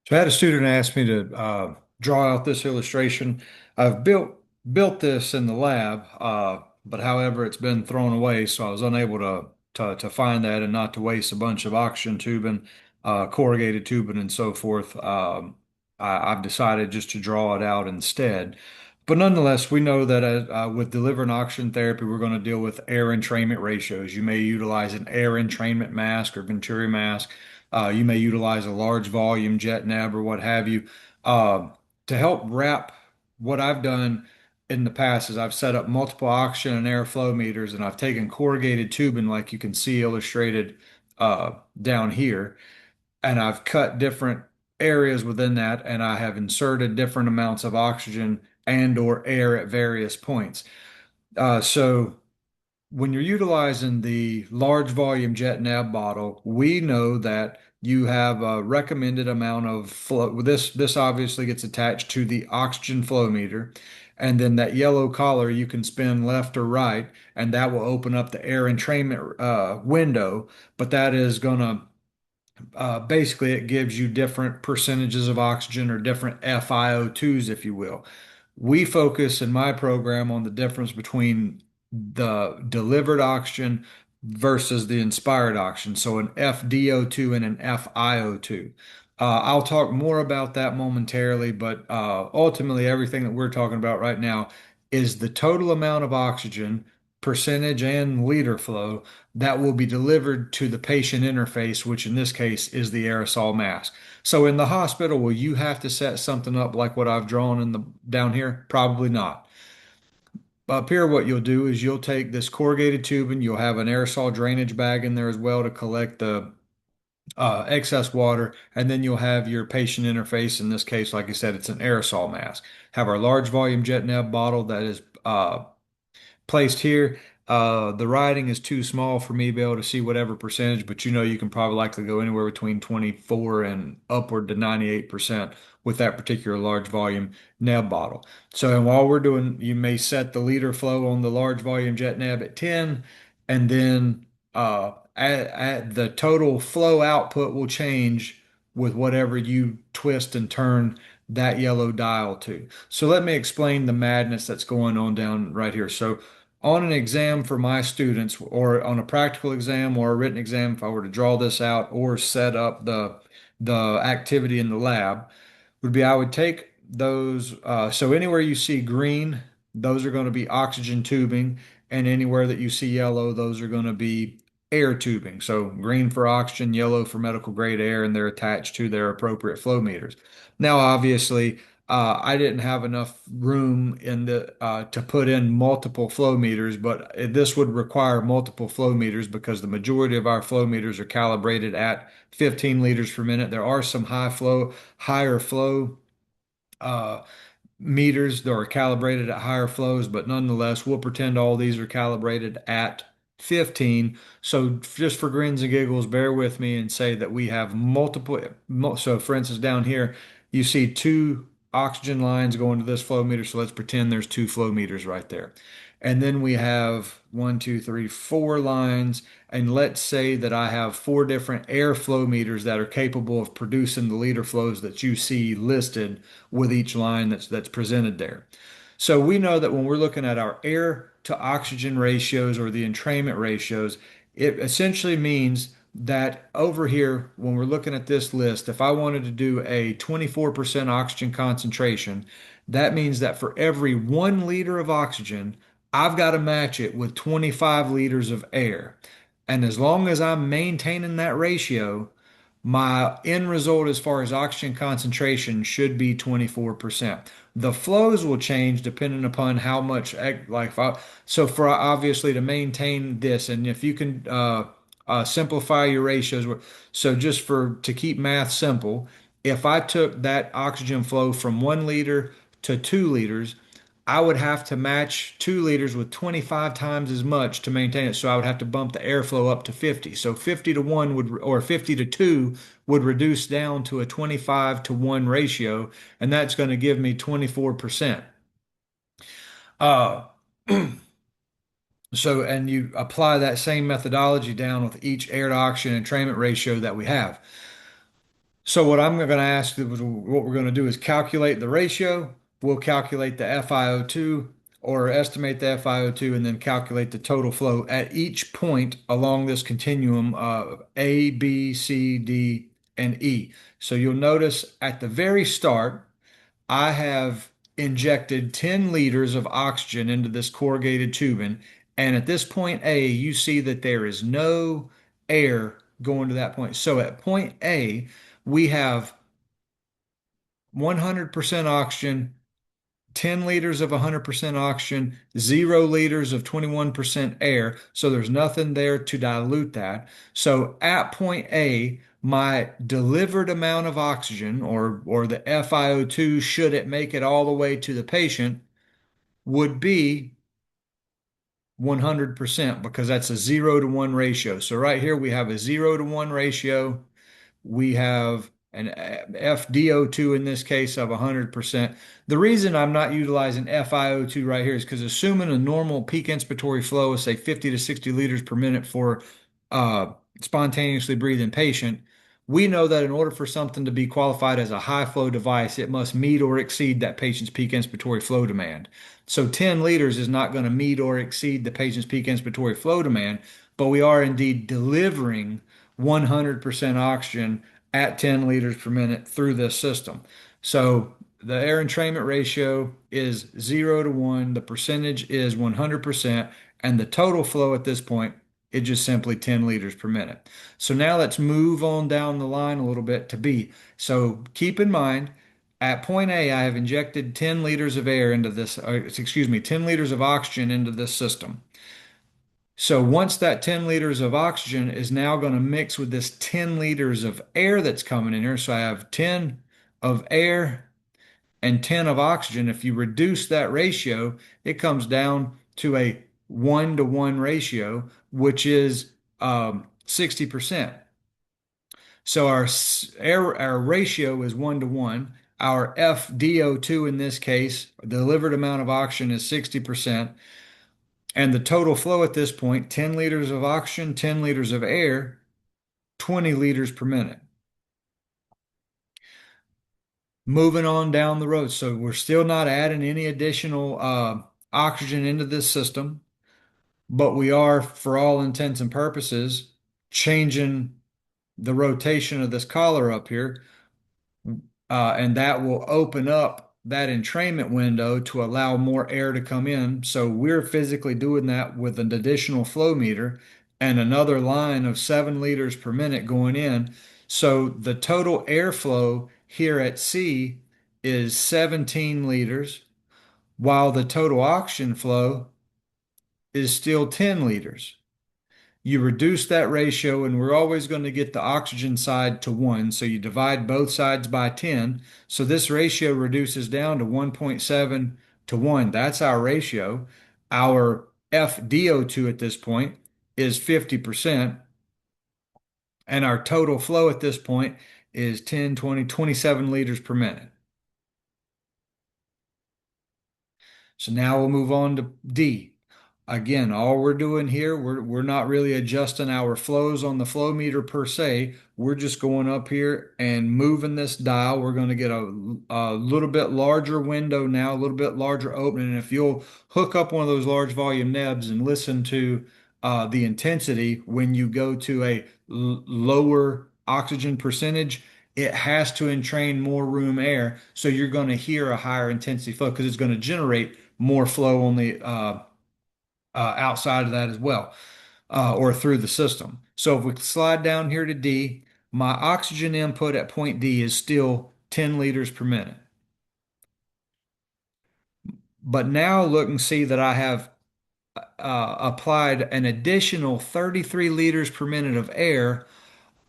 So I had a student ask me to draw out this illustration. I've built this in the lab, but however, it's been thrown away, so I was unable to find that and not to waste a bunch of oxygen tubing, corrugated tubing, and so forth. I've decided just to draw it out instead. But nonetheless, we know that with delivering oxygen therapy, we're going to deal with air entrainment ratios. You may utilize an air entrainment mask or Venturi mask. You may utilize a large volume jet nab or what have you. Uh, to help wrap what I've done in the past is I've set up multiple oxygen and air flow meters, and I've taken corrugated tubing like you can see illustrated uh, down here, and I've cut different areas within that, and I have inserted different amounts of oxygen and or air at various points. So when you're utilizing the large volume jet nab bottle, we know that you have a recommended amount of flow. This obviously gets attached to the oxygen flow meter, and then that yellow collar you can spin left or right, and that will open up the air entrainment window. But that is gonna basically it gives you different percentages of oxygen or different FiO2s, if you will. We focus in my program on the difference between the delivered oxygen versus the inspired oxygen. So an FdO2 and an FiO2. I'll talk more about that momentarily, but ultimately, everything that we're talking about right now is the total amount of oxygen, percentage, and liter flow that will be delivered to the patient interface, which in this case is the aerosol mask. So in the hospital, will you have to set something up like what I've drawn in the down here? Probably not. Up here, what you'll do is you'll take this corrugated tubing, you'll have an aerosol drainage bag in there as well to collect the excess water, and then you'll have your patient interface. In this case, like I said, it's an aerosol mask. Have our large volume jet neb bottle that is placed here. The writing is too small for me to be able to see whatever percentage, but you can probably likely go anywhere between 24 and upward to 98% with that particular large volume neb bottle. So, and while we're doing, you may set the liter flow on the large volume jet neb at 10, and then at the total flow output will change with whatever you twist and turn that yellow dial to. So let me explain the madness that's going on down right here. So on an exam for my students, or on a practical exam or a written exam, if I were to draw this out or set up the activity in the lab, would be I would take those. So anywhere you see green, those are going to be oxygen tubing, and anywhere that you see yellow, those are going to be air tubing. So green for oxygen, yellow for medical grade air, and they're attached to their appropriate flow meters. Now, obviously, I didn't have enough room in the to put in multiple flow meters, but this would require multiple flow meters because the majority of our flow meters are calibrated at 15 liters per minute. There are some higher flow uh, meters that are calibrated at higher flows, but nonetheless, we'll pretend all these are calibrated at 15. So just for grins and giggles, bear with me and say that we have multiple. So for instance, down here, you see two oxygen lines going to this flow meter. So let's pretend there's two flow meters right there. And then we have one, two, three, four lines. And let's say that I have four different air flow meters that are capable of producing the liter flows that you see listed with each line that's presented there. So we know that when we're looking at our air to oxygen ratios or the entrainment ratios, it essentially means that over here, when we're looking at this list, if I wanted to do a 24% oxygen concentration, that means that for every 1 liter of oxygen, I've got to match it with 25 liters of air. And as long as I'm maintaining that ratio, my end result as far as oxygen concentration should be 24%. The flows will change depending upon how much, like, so for obviously to maintain this, and if you can simplify your ratios, so just for to keep math simple, if I took that oxygen flow from 1 liter to 2 liters, I would have to match 2 liters with 25 times as much to maintain it. So I would have to bump the airflow up to 50. So 50 to 1 would, or 50 to 2 would reduce down to a 25 to 1 ratio. And that's going to give me 24%. Uh, so, and you apply that same methodology down with each air to oxygen entrainment ratio that we have. So what I'm going to ask, what we're going to do is calculate the ratio. We'll calculate the FiO2 or estimate the FiO2 and then calculate the total flow at each point along this continuum of A, B, C, D, and E. So you'll notice at the very start, I have injected 10 liters of oxygen into this corrugated tubing. And at this point A, you see that there is no air going to that point. So at point A, we have 100% oxygen, 10 liters of 100% oxygen, 0 liters of 21% air. So there's nothing there to dilute that. So at point A, my delivered amount of oxygen or the FiO2, should it make it all the way to the patient, would be 100% because that's a 0 to 1 ratio. So right here we have a 0 to 1 ratio. We have an FdO2 in this case of 100%. The reason I'm not utilizing FiO2 right here is because assuming a normal peak inspiratory flow is say 50 to 60 liters per minute for uh, spontaneously breathing patient, we know that in order for something to be qualified as a high flow device, it must meet or exceed that patient's peak inspiratory flow demand. So 10 liters is not going to meet or exceed the patient's peak inspiratory flow demand, but we are indeed delivering 100% oxygen at 10 liters per minute through this system. So the air entrainment ratio is 0 to 1, the percentage is 100%, and the total flow at this point is just simply 10 liters per minute. So now let's move on down the line a little bit to B. So keep in mind, at point A, I have injected 10 liters of air into this, excuse me, 10 liters of oxygen into this system. So once that 10 liters of oxygen is now going to mix with this 10 liters of air that's coming in here. So I have 10 of air and 10 of oxygen. If you reduce that ratio, it comes down to a 1 to 1 ratio, which is 60%. So our ratio is 1 to 1. Our FdO2 in this case, the delivered amount of oxygen is 60%. And the total flow at this point, 10 liters of oxygen, 10 liters of air, 20 liters per minute. Moving on down the road. So we're still not adding any additional oxygen into this system, but we are, for all intents and purposes, changing the rotation of this collar up here. And that will open up that entrainment window to allow more air to come in. So we're physically doing that with an additional flow meter and another line of 7 liters per minute going in. So the total airflow here at C is 17 liters, while the total oxygen flow is still 10 liters. You reduce that ratio, and we're always going to get the oxygen side to 1. So you divide both sides by 10. So this ratio reduces down to 1.7 to 1. That's our ratio. Our FdO2 at this point is 50%, and our total flow at this point is 10, 20, 27 liters per minute. So now we'll move on to D. Again, all we're doing here, we're not really adjusting our flows on the flow meter per se. We're just going up here and moving this dial. We're going to get a little bit larger window now, a little bit larger opening. And if you'll hook up one of those large volume nebs and listen to the intensity when you go to a lower oxygen percentage, it has to entrain more room air. So you're going to hear a higher intensity flow because it's going to generate more flow on the outside of that as well, or through the system. So if we slide down here to D, my oxygen input at point D is still 10 liters per minute. But now look and see that I have applied an additional 33 liters per minute of air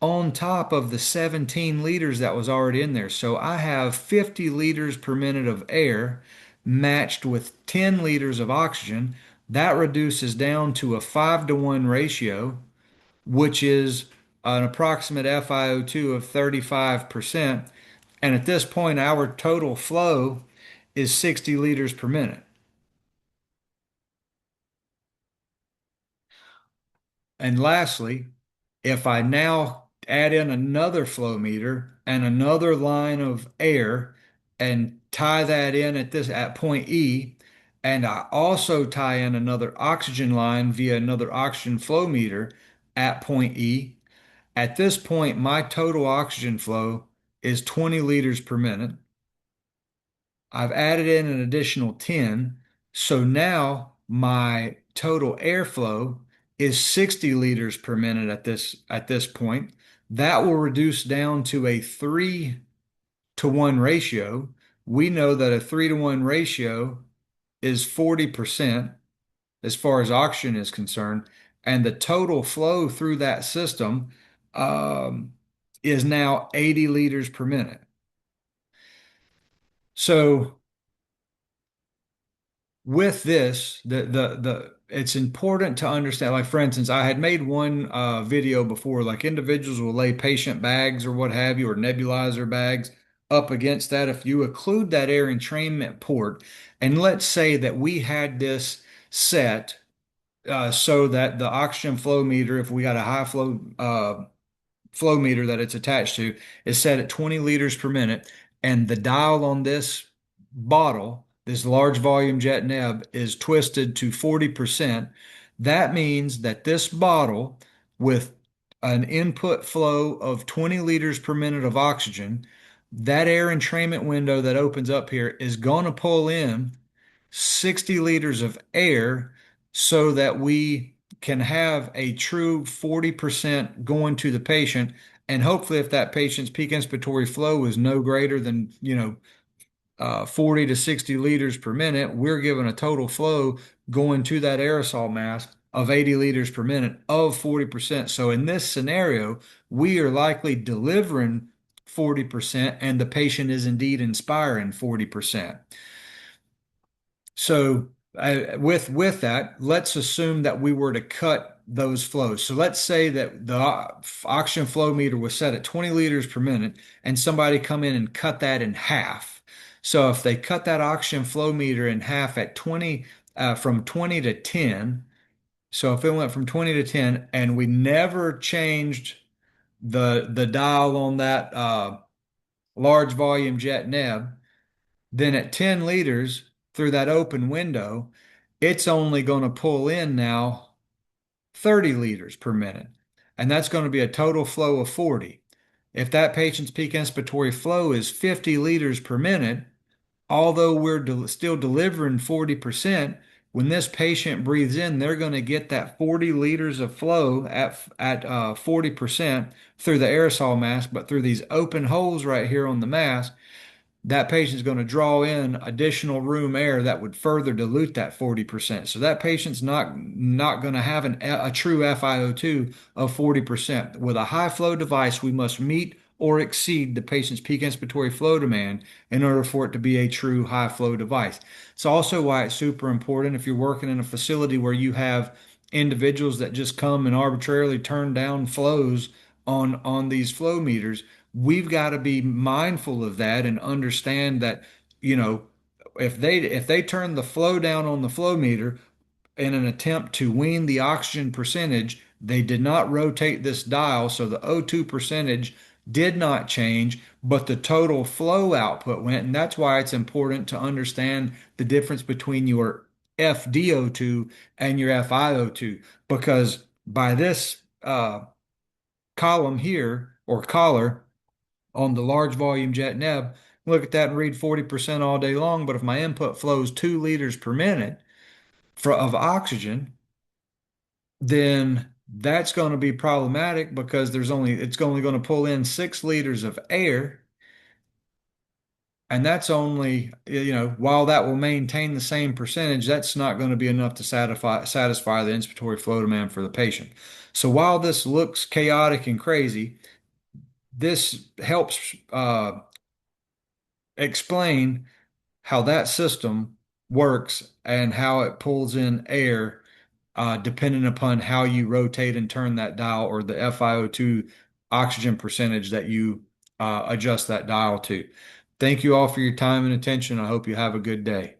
on top of the 17 liters that was already in there. So I have 50 liters per minute of air matched with 10 liters of oxygen. That reduces down to a 5 to 1 ratio, which is an approximate FiO2 of 35%. And at this point, our total flow is 60 liters per minute. And lastly, if I now add in another flow meter and another line of air and tie that in at point E. And I also tie in another oxygen line via another oxygen flow meter at point E. At this point, my total oxygen flow is 20 liters per minute. I've added in an additional 10. So now my total airflow is 60 liters per minute at this point. That will reduce down to a 3-to-1 ratio. We know that a 3-to-1 ratio is 40% as far as oxygen is concerned, and the total flow through that system um, is now 80 liters per minute. So with this, the it's important to understand. Like for instance, I had made one video before, like individuals will lay patient bags or what have you, or nebulizer bags up against that. If you occlude that air entrainment port, and let's say that we had this set so that the oxygen flow meter, if we got a high flow meter that it's attached to is set at 20 liters per minute, and the dial on this bottle, this large volume jet neb, is twisted to 40%. That means that this bottle, with an input flow of 20 liters per minute of oxygen, that air entrainment window that opens up here is going to pull in 60 liters of air so that we can have a true 40% going to the patient. And hopefully, if that patient's peak inspiratory flow is no greater than, 40 to 60 liters per minute, we're given a total flow going to that aerosol mask of 80 liters per minute of 40%. So in this scenario, we are likely delivering 40% and the patient is indeed inspiring 40%. So with that, let's assume that we were to cut those flows. So let's say that the oxygen flow meter was set at 20 liters per minute, and somebody come in and cut that in half. So if they cut that oxygen flow meter in half at 20, from 20 to 10, so if it went from 20 to 10, and we never changed the dial on that large volume jet neb, then at 10 liters through that open window, it's only going to pull in now 30 liters per minute. And that's going to be a total flow of 40. If that patient's peak inspiratory flow is 50 liters per minute, although we're still delivering 40%, when this patient breathes in, they're going to get that 40 liters of flow at 40% through the aerosol mask, but through these open holes right here on the mask, that patient's going to draw in additional room air that would further dilute that 40%. So that patient's not going to have a true FiO2 of 40%. With a high flow device, we must meet or exceed the patient's peak inspiratory flow demand in order for it to be a true high flow device. It's also why it's super important if you're working in a facility where you have individuals that just come and arbitrarily turn down flows on these flow meters. We've got to be mindful of that and understand that, you know, if they turn the flow down on the flow meter in an attempt to wean the oxygen percentage, they did not rotate this dial, so the O2 percentage did not change, but the total flow output went. And that's why it's important to understand the difference between your FdO2 and your FiO2, because by this column here or collar on the large volume jet neb, look at that and read 40% all day long. But if my input flows 2 liters per minute of oxygen, then that's going to be problematic because it's only going to pull in 6 liters of air. And that's only, while that will maintain the same percentage, that's not going to be enough to satisfy the inspiratory flow demand for the patient. So while this looks chaotic and crazy, this helps explain how that system works and how it pulls in air depending upon how you rotate and turn that dial, or the FiO2 oxygen percentage that you adjust that dial to. Thank you all for your time and attention. I hope you have a good day.